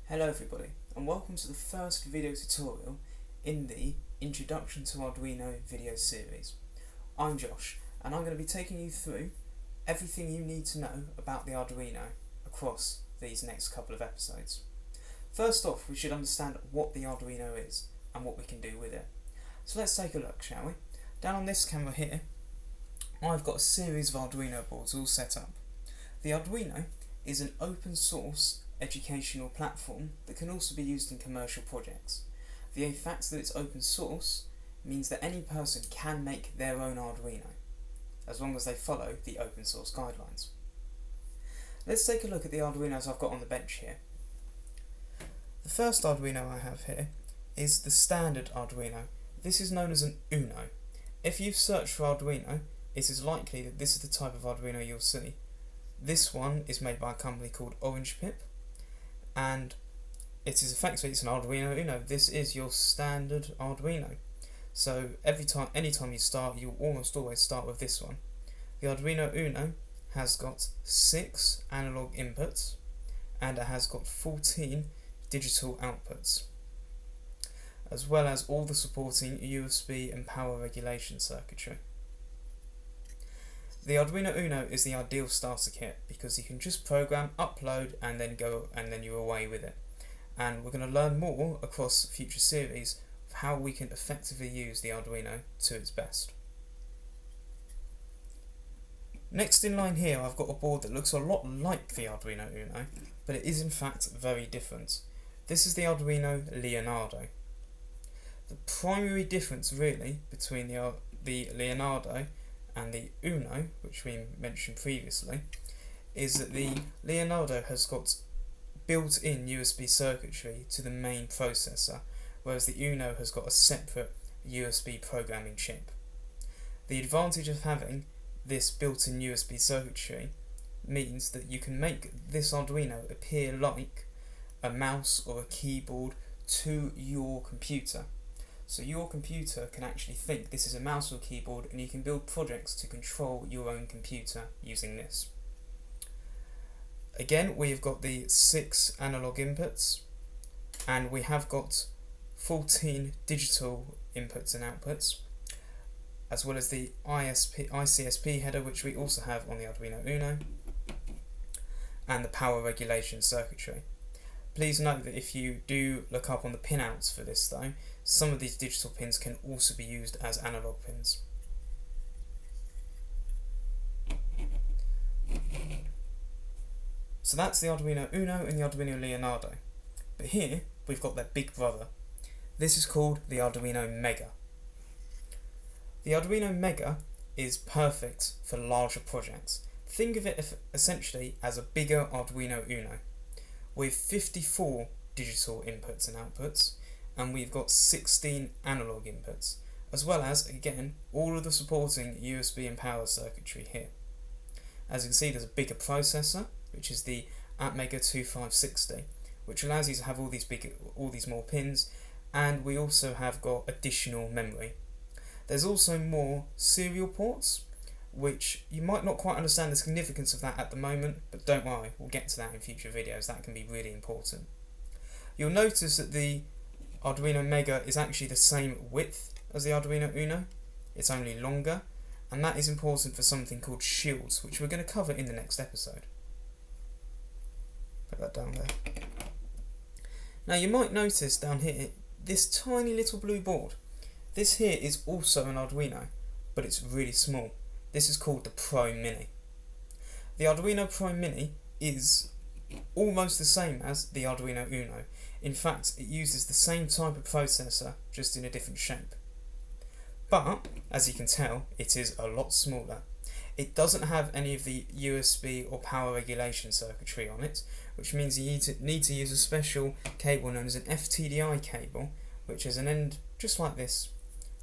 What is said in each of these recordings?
Hello everybody, and welcome to the first video tutorial in the Introduction to Arduino video series. I'm Josh, and I'm going to be taking you through everything you need to know about the Arduino across these next couple of episodes. First off, we should understand what the Arduino is and what we can do with it. So let's take a look, shall we? Down on this camera here, I've got a series of Arduino boards all set up. The Arduino is an open source educational platform that can also be used in commercial projects. The fact that it's open source means that any person can make their own Arduino, as long as they follow the open source guidelines. Let's take a look at the Arduinos I've got on the bench here. The first Arduino I have here is the standard Arduino. This is known as an Uno. If you've searched for Arduino, it is likely that this is the type of Arduino you'll see. This one is made by a company called Orange Pip, and it is effectively an Arduino Uno. This is your standard Arduino. So anytime you start, you'll almost always start with this one. The Arduino Uno has got 6 analog inputs and it has got 14 digital outputs, as well as all the supporting USB and power regulation circuitry. The Arduino Uno is the ideal starter kit because you can just program, upload, and then you're away with it. And we're going to learn more across future series of how we can effectively use the Arduino to its best. Next in line here, I've got a board that looks a lot like the Arduino Uno, but it is in fact very different. This is the Arduino Leonardo. The primary difference really between the Leonardo and the Uno, which we mentioned previously, is that the Leonardo has got built-in USB circuitry to the main processor, whereas the Uno has got a separate USB programming chip. The advantage of having this built-in USB circuitry means that you can make this Arduino appear like a mouse or a keyboard to your computer. So your computer can actually think this is a mouse or keyboard, and you can build projects to control your own computer using this. Again, we've got the 6 analog inputs, and we have got 14 digital inputs and outputs, as well as the ICSP header, which we also have on the Arduino Uno, and the power regulation circuitry. Please note that if you do look up on the pinouts for this though, some of these digital pins can also be used as analog pins. So that's the Arduino Uno and the Arduino Leonardo. But here we've got their big brother. This is called the Arduino Mega. The Arduino Mega is perfect for larger projects. Think of it essentially as a bigger Arduino Uno, with 54 digital inputs and outputs, and we've got 16 analog inputs, as well as, again, all of the supporting USB and power circuitry here. As you can see, there's a bigger processor, which is the Atmega 2560, which allows you to have all these more pins, and we also have got additional memory. There's also more serial ports, which you might not quite understand the significance of that at the moment, but don't worry, we'll get to that in future videos. That can be really important. You'll notice that the Arduino Mega is actually the same width as the Arduino Uno, it's only longer, and that is important for something called shields, which we're going to cover in the next episode. Put that down there. Now you might notice down here, this tiny little blue board. This here is also an Arduino, but it's really small. This is called the Pro Mini. The Arduino Pro Mini is almost the same as the Arduino Uno. In fact, it uses the same type of processor, just in a different shape. But, as you can tell, it is a lot smaller. It doesn't have any of the USB or power regulation circuitry on it, which means you need to use a special cable known as an FTDI cable, which has an end just like this,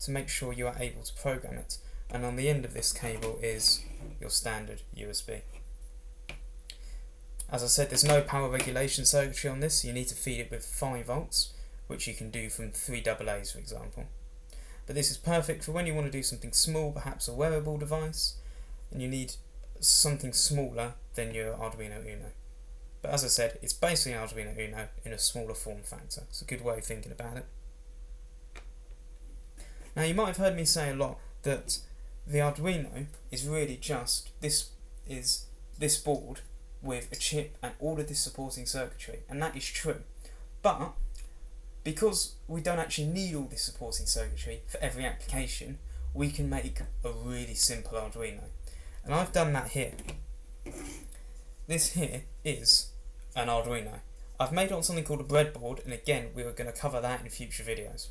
to make sure you are able to program it. And on the end of this cable is your standard USB. As I said, there's no power regulation circuitry on this, so you need to feed it with 5 volts, which you can do from 3 AA's, for example. But this is perfect for when you want to do something small, perhaps a wearable device, and you need something smaller than your Arduino Uno. But as I said, it's basically an Arduino Uno in a smaller form factor. It's a good way of thinking about it. Now you might have heard me say a lot that the Arduino is really just this board with a chip and all of this supporting circuitry, and that is true. But because we don't actually need all this supporting circuitry for every application, we can make a really simple Arduino. And I've done that here. This here is an Arduino. I've made it on something called a breadboard, and again we are going to cover that in future videos.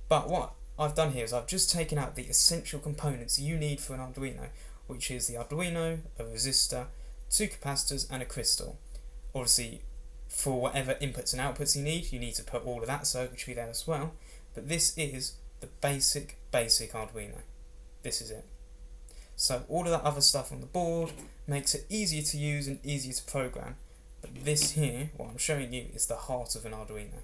But what I've done here is I've just taken out the essential components you need for an Arduino, which is the Arduino, a resistor, 2 capacitors and a crystal. Obviously, for whatever inputs and outputs you need to put all of that circuitry there as well, but this is the basic Arduino. This is it. So all of that other stuff on the board makes it easier to use and easier to program, but this here, what I'm showing you, is the heart of an Arduino.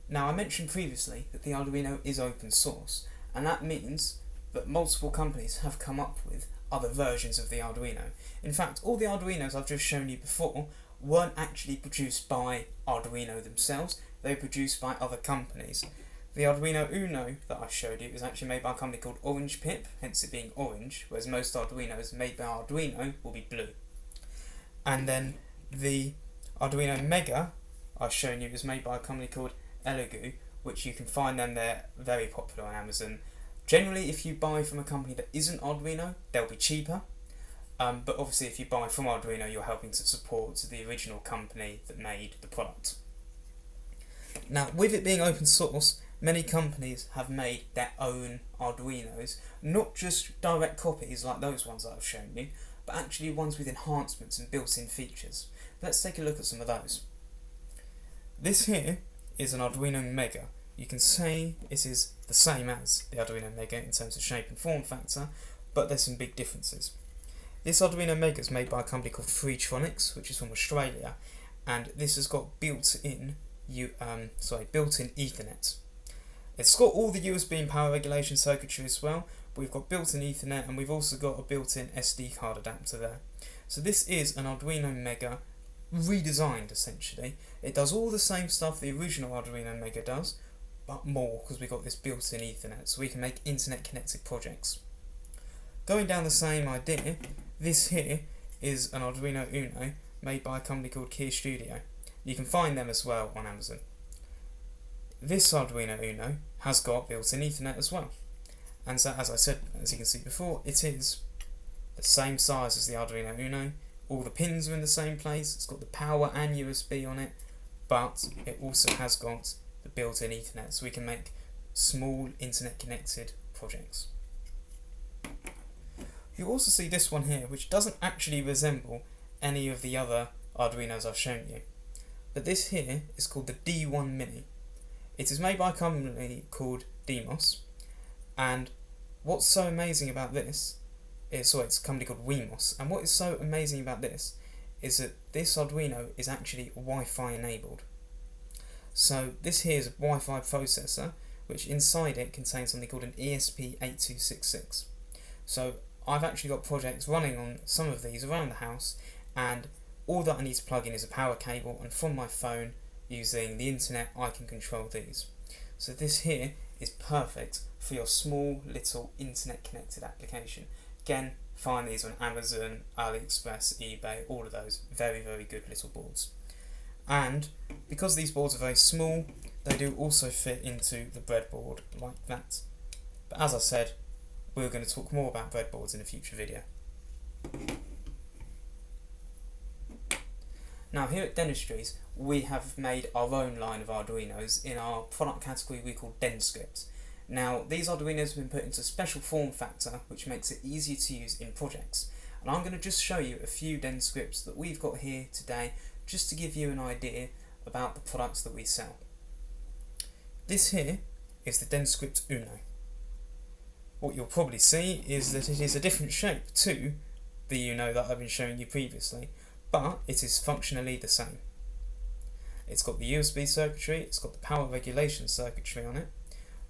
Now I mentioned previously that the Arduino is open source, and that means that multiple companies have come up with other versions of the Arduino. In fact, all the Arduinos I've just shown you before weren't actually produced by Arduino themselves, they were produced by other companies. The Arduino Uno that I showed you is actually made by a company called Orange Pip, hence it being orange, whereas most Arduinos made by Arduino will be blue. And then the Arduino Mega I've shown you is made by a company called Elegoo, which you can find them, they're very popular on Amazon. Generally, if you buy from a company that isn't Arduino, they'll be cheaper. But obviously if you buy from Arduino, you're helping to support the original company that made the product. Now, with it being open source, many companies have made their own Arduinos, not just direct copies like those ones that I've shown you, but actually ones with enhancements and built-in features. Let's take a look at some of those. This here is an Arduino Mega. You can say it is the same as the Arduino Mega in terms of shape and form factor, but there's some big differences. This Arduino Mega is made by a company called Freetronics, which is from Australia, and this has got built-in Ethernet. It's got all the USB and power regulation circuitry as well, but we've got built-in Ethernet, and we've also got a built-in SD card adapter there. So this is an Arduino Mega redesigned, essentially. It does all the same stuff the original Arduino Mega does, but more, because we've got this built-in Ethernet, so we can make internet-connected projects. Going down the same idea, this here is an Arduino Uno made by a company called Key Studio. You can find them as well on Amazon. This Arduino Uno has got built-in Ethernet as well, and so, as I said, as you can see before, it is the same size as the Arduino Uno. All the pins are in the same place, it's got the power and USB on it, but it also has got the built-in Ethernet, so we can make small internet-connected projects. You also see this one here, which doesn't actually resemble any of the other Arduinos I've shown you. But this here is called the D1 Mini. It is made by a company called Demos, and what's so amazing about this is, it's a company called Wemos, and what is so amazing about this is that this Arduino is actually Wi-Fi enabled. So this here is a Wi-Fi processor, which inside it contains something called an ESP8266. So I've actually got projects running on some of these around the house, and all that I need to plug in is a power cable, and from my phone using the internet I can control these. So this here is perfect for your small little internet connected application. Again, find these on Amazon, AliExpress, eBay, all of those. Very, very good little boards. And because these boards are very small, they do also fit into the breadboard like that. But as I said, we're going to talk more about breadboards in a future video. Now here at Dentistries, we have made our own line of Arduinos in our product category we call DenScript. Now these Arduinos have been put into a special form factor which makes it easier to use in projects. And I'm going to just show you a few DenScripts that we've got here today, just to give you an idea about the products that we sell. This here is the DenScript Uno. What you'll probably see is that it is a different shape to the Uno that I've been showing you previously, but it is functionally the same. It's got the USB circuitry, it's got the power regulation circuitry on it,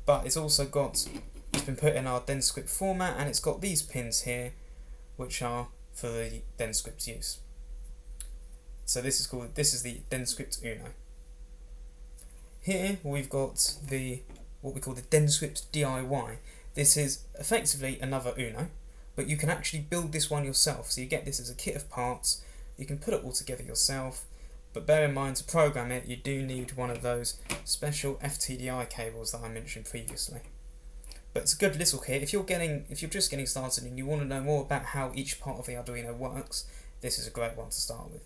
but it's been put in our DenScript format, and it's got these pins here, which are for the DenScript use. So this is the DenScript Uno. Here we've got what we call the DenScript DIY. This is effectively another Uno, but you can actually build this one yourself. So you get this as a kit of parts, you can put it all together yourself, but bear in mind to program it you do need one of those special FTDI cables that I mentioned previously. But it's a good little kit. If you're just getting started and you want to know more about how each part of the Arduino works, this is a great one to start with.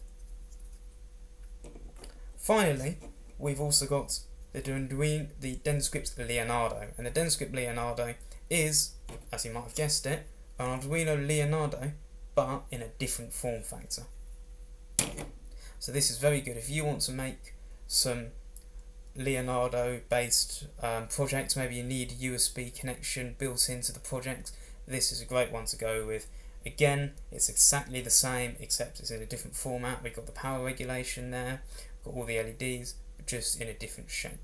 Finally, we've also got the DenScript Leonardo, and the DenScript Leonardo is, as you might have guessed it, an Arduino Leonardo, but in a different form factor. So this is very good if you want to make some Leonardo based projects. Maybe you need a USB connection built into the project. This is a great one to go with. Again, it's exactly the same except it's in a different format. We've got the power regulation there, got all the LEDs, but just in a different shape.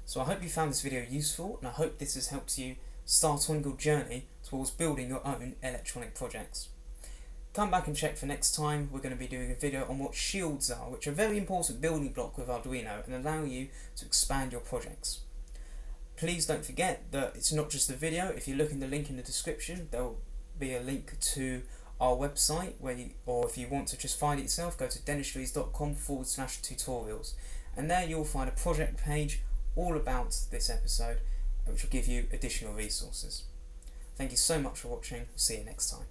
So I hope you found this video useful, and I hope this has helped you start on your journey towards building your own electronic projects. Come back and check for next time. We're going to be doing a video on what shields are, which are a very important building block with Arduino and allow you to expand your projects. Please don't forget that it's not just the video. If you look in the link in the description, there will be a link to our website, or if you want to just find it yourself, go to dentistries.com/tutorials, and there you'll find a project page all about this episode, which will give you additional resources. Thank you so much for watching. See you next time.